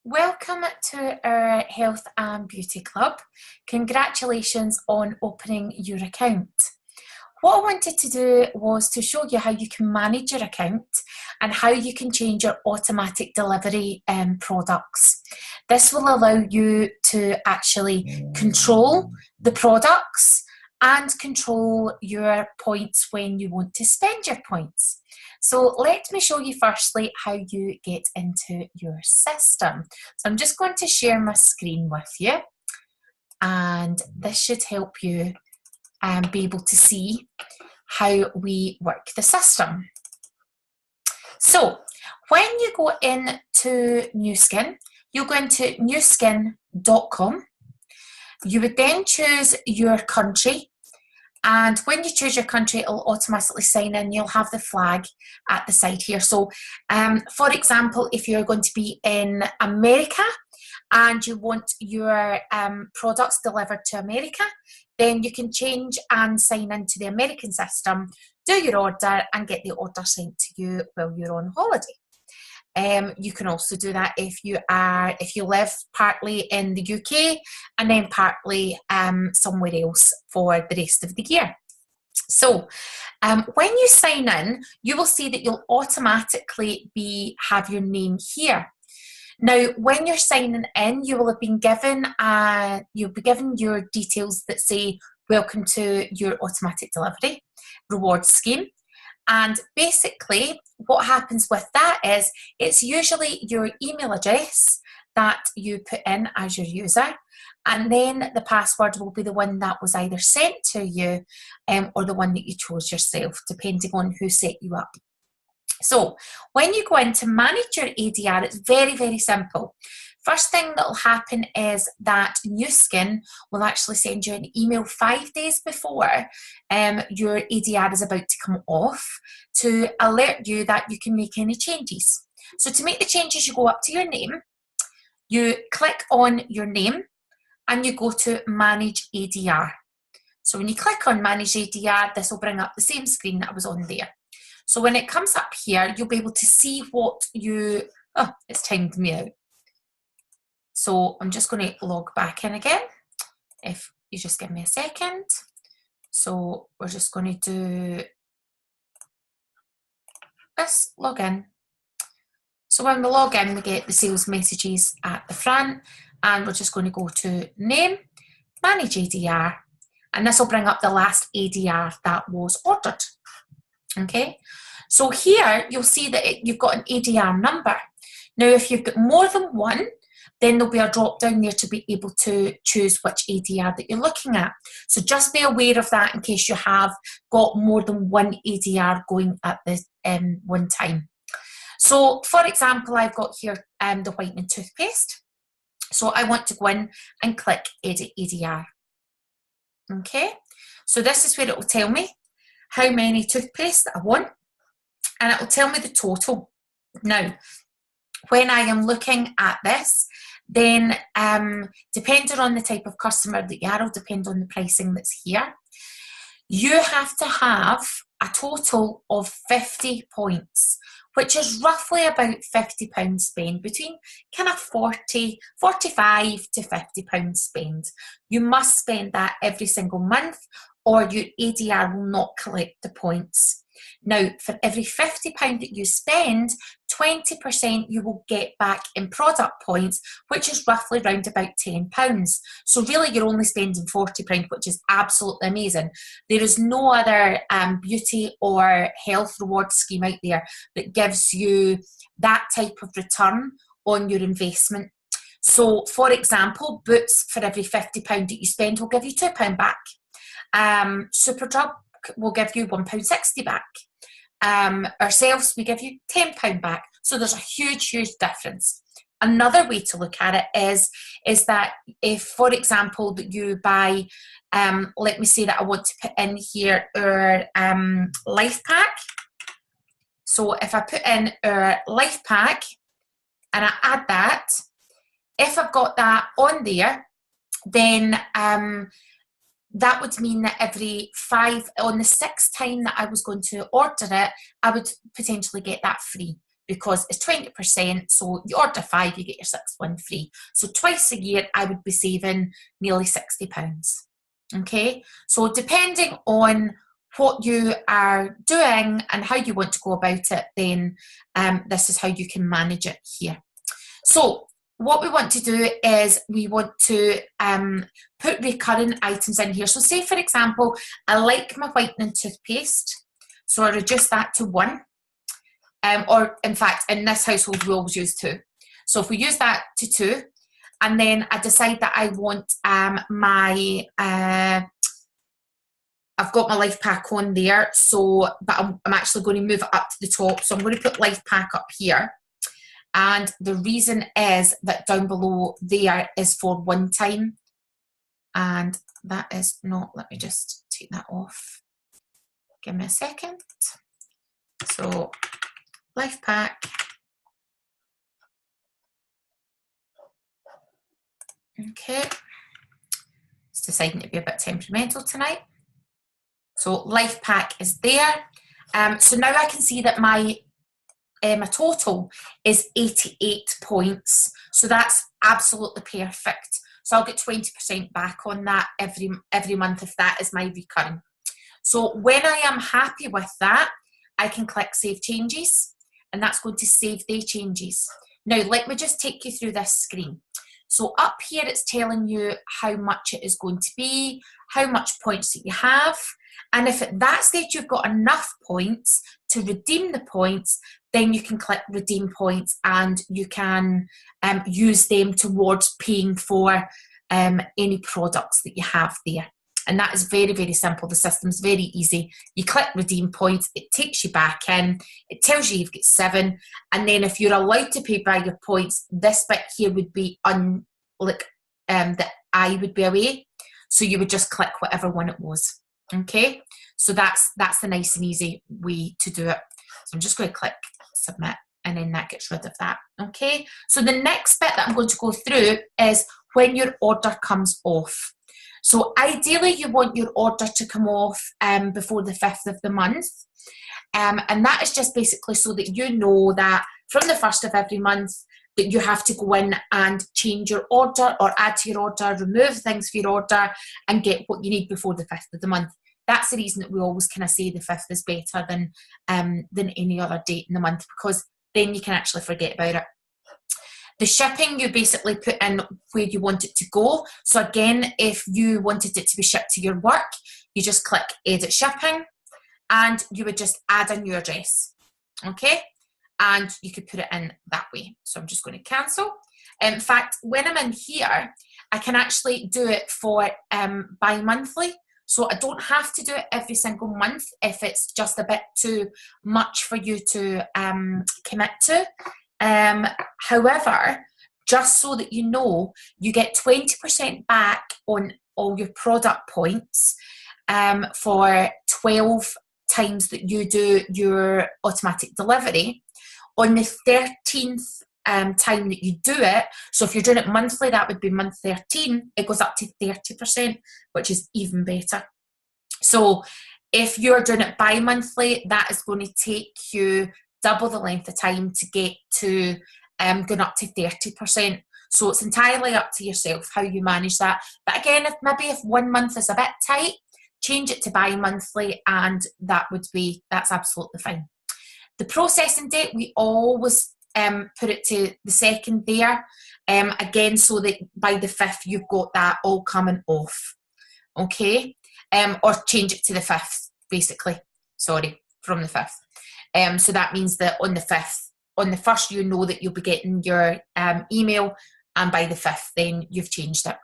Welcome to our Health and Beauty Club. Congratulations on opening your account. What I wanted to do was to show you how you can manage your account and how you can change your automatic delivery products. This will allow you to actually control the products and control your points when you want to spend your points. So let me show you firstly how you get into your system. So I'm just going to share my screen with you, and this should help you be able to see how we work the system. So when you go into Nuskin, you'll go into nuskin.com. You would then choose your country, and when you choose your country, it'll automatically sign in. You'll have the flag at the side here. So, for example, if you're going to be in America and you want your products delivered to America, then you can change and sign into the American system, do your order, and get the order sent to you while you're on holiday. You can also do that if you live partly in the UK and then partly somewhere else for the rest of the year. So when you sign in, you will see that you'll automatically have your name here. Now, when you're signing in, you will have been given you'll be given your details that say "Welcome to your automatic delivery reward scheme." And basically, what happens with that is it's usually your email address that you put in as your user, and then the password will be the one that was either sent to you or the one that you chose yourself, depending on who set you up. So when you go in to manage your ADR, it's very, very simple. First thing that will happen is that Nuskin will actually send you an email 5 days before your ADR is about to come off to alert you that you can make any changes. So to make the changes, you go up to your name, you click on your name, and you go to Manage ADR. So when you click on Manage ADR, this will bring up the same screen that I was on there. So when it comes up here, you'll be able to see what it's timed me out. So I'm just going to log back in again, if you just give me a second. So we're just going to do this, log in. So when we log in, we get the sales messages at the front, and we're just going to go to Name, Manage ADR, and this will bring up the last ADR that was ordered. Okay, so here you'll see that you've got an ADR number. Now, if you've got more than one, then there'll be a drop down there to be able to choose which ADR that you're looking at. So just be aware of that in case you have got more than one ADR going at the one time. So for example, I've got here the whitening toothpaste. So I want to go in and click Edit ADR. Okay, so this is where it will tell me how many toothpaste that I want, and it will tell me the total. Now, when I am looking at this, then depending on the type of customer that you are, will depend on the pricing that's here. You have to have a total of 50 points, which is roughly about £50 spend, between kind of 45 to £50 spend. You must spend that every single month, or your ADR will not collect the points. Now, for every £50 that you spend, 20% you will get back in product points, which is roughly around about £10. So really, you're only spending £40, which is absolutely amazing. There is no other beauty or health reward scheme out there that gives you that type of return on your investment. So, for example, Boots, for every £50 that you spend, will give you £2 back. Superdrug will give you £1.60 back. Ourselves, we give you £10 back. So there's a huge, huge difference. Another way to look at it is that if, for example, that you buy, let me say that I want to put in here our life pack. So if I put in our life pack and I add that, if I've got that on there, then that would mean that on the 6th time that I was going to order it, I would potentially get that free. because it's 20%. So you order 5, you get your 6th one free. So twice a year, I would be saving nearly £60. Okay, so depending on what you are doing and how you want to go about it, then this is how you can manage it here. So what we want to do is we want to put recurring items in here. So say, for example, I like my whitening toothpaste, so I reduce that to 1. Or in fact, in this household, we always use 2. So if we use that to 2, and then I decide that I want I've got my Life Pack on there, so, but I'm actually going to move it up to the top. So I'm going to put Life Pack up here. And the reason is that down below there is for one time. And that is not, let me just take that off. Give me a second. So Life Pack. Okay. It's deciding to be a bit temperamental tonight. So Life Pack is there. So now I can see that my total is 88 points. So that's absolutely perfect. So I'll get 20% back on that every month if that is my recurring. So when I am happy with that, I can click Save Changes, and that's going to save the changes. Now, let me just take you through this screen. So up here, it's telling you how much it is going to be, how much points that you have. And if at that stage you've got enough points to redeem the points, then you can click Redeem Points, and you can use them towards paying for any products that you have there. And that is very, very simple. The system's very easy. You click Redeem Points, it takes you back in, it tells you you've got 7, and then if you're allowed to pay by your points, this bit here would be the I would be away. So you would just click whatever one it was. Okay, so that's the nice and easy way to do it. So I'm just going to click Submit, and then that gets rid of that. Okay, so the next bit that I'm going to go through is when your order comes off. So ideally you want your order to come off before the 5th of the month, and that is just basically so that you know that from the 1st of every month that you have to go in and change your order or add to your order, remove things for your order, and get what you need before the 5th of the month. That's the reason that we always kind of say the 5th is better than any other date in the month, because then you can actually forget about it. The shipping, you basically put in where you want it to go. So again, if you wanted it to be shipped to your work, you just click Edit Shipping, and you would just add a new address. Okay? And you could put it in that way. So I'm just going to cancel. In fact, when I'm in here, I can actually do it for bi-monthly. So I don't have to do it every single month if it's just a bit too much for you to commit to. However, just so that you know, you get 20% back on all your product points for 12 times that you do your automatic delivery. On the 13th time that you do it, so if you're doing it monthly, that would be month 13, it goes up to 30%, which is even better. So if you're doing it bi-monthly, that is going to take you double the length of time to get to going up to 30%. So it's entirely up to yourself how you manage that. But again, if 1 month is a bit tight, change it to bi-monthly, and that's absolutely fine. The processing date, we always put it to the 2nd there, again, so that by the 5th you've got that all coming off. Okay, or change it to the 5th, basically. Sorry, from the 5th. So that means that on the 5th, on the 1st, you know that you'll be getting your email, and by the 5th, then you've changed it.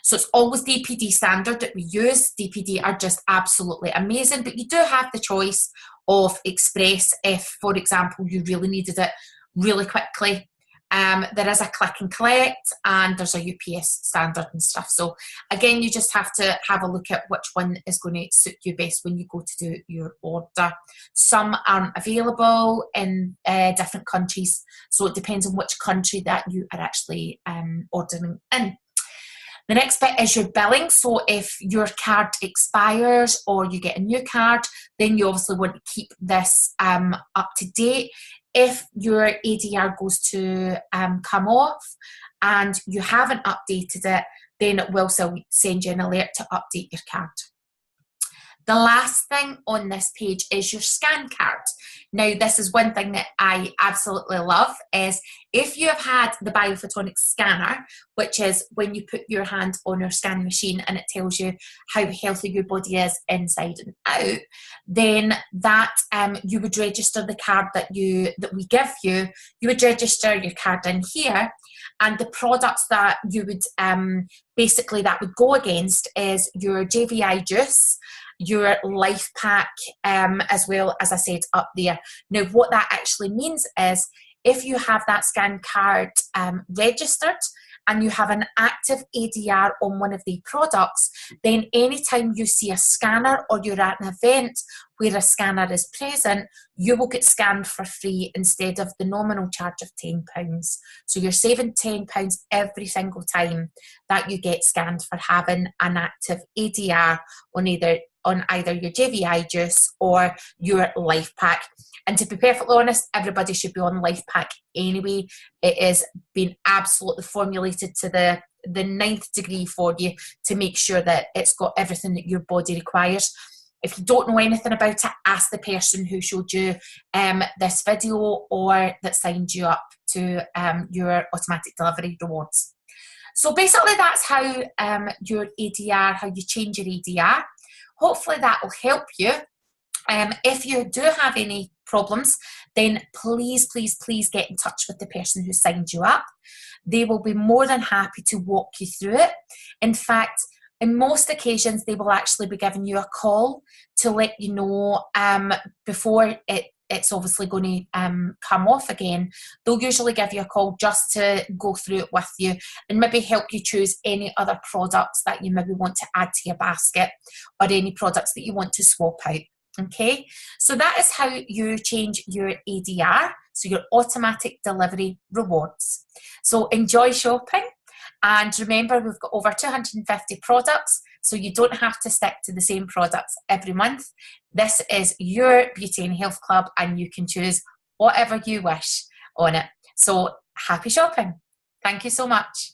So it's always DPD standard that we use. DPD are just absolutely amazing, but you do have the choice of Express if, for example, you really needed it really quickly. There is a click and collect, and there's a UPS standard and stuff. So again, you just have to have a look at which one is going to suit you best when you go to do your order. Some aren't available in different countries, so it depends on which country that you are actually ordering in. The next bit is your billing. So if your card expires or you get a new card, then you obviously want to keep this up to date. if your ADR goes to come off and you haven't updated it, then it will send you an alert to update your card. The last thing on this page is your scan card. Now, this is one thing that I absolutely love, is if you have had the biophotonic scanner, which is when you put your hand on your scan machine and it tells you how healthy your body is inside and out, then that you would register the card that we give you. You would register your card in here, and the products that you would basically that would go against is your JVI juice, your life pack, as well as I said up there. Now, what that actually means is if you have that scan card registered and you have an active ADR on one of the products, then anytime you see a scanner or you're at an event where a scanner is present, you will get scanned for free instead of the nominal charge of £10. So you're saving £10 every single time that you get scanned for having an active ADR on either your JVI juice or your life pack. And to be perfectly honest, everybody should be on life pack anyway. It is been absolutely formulated to the 9th degree for you to make sure that it's got everything that your body requires. If you don't know anything about it, ask the person who showed you this video or that signed you up to your automatic delivery rewards. So basically that's how your ADR, how you change your ADR. Hopefully that will help you. If you do have any problems, then please, please, please get in touch with the person who signed you up. They will be more than happy to walk you through it. In fact, in most occasions, they will actually be giving you a call to let you know before it's obviously going to come off again. They'll usually give you a call just to go through it with you and maybe help you choose any other products that you maybe want to add to your basket or any products that you want to swap out. Okay, so that is how you change your ADR, so your automatic delivery rewards. So enjoy shopping, and remember, we've got over 250 products, so you don't have to stick to the same products every month. This is your Beauty and Health Club, and you can choose whatever you wish on it. So happy shopping. Thank you so much.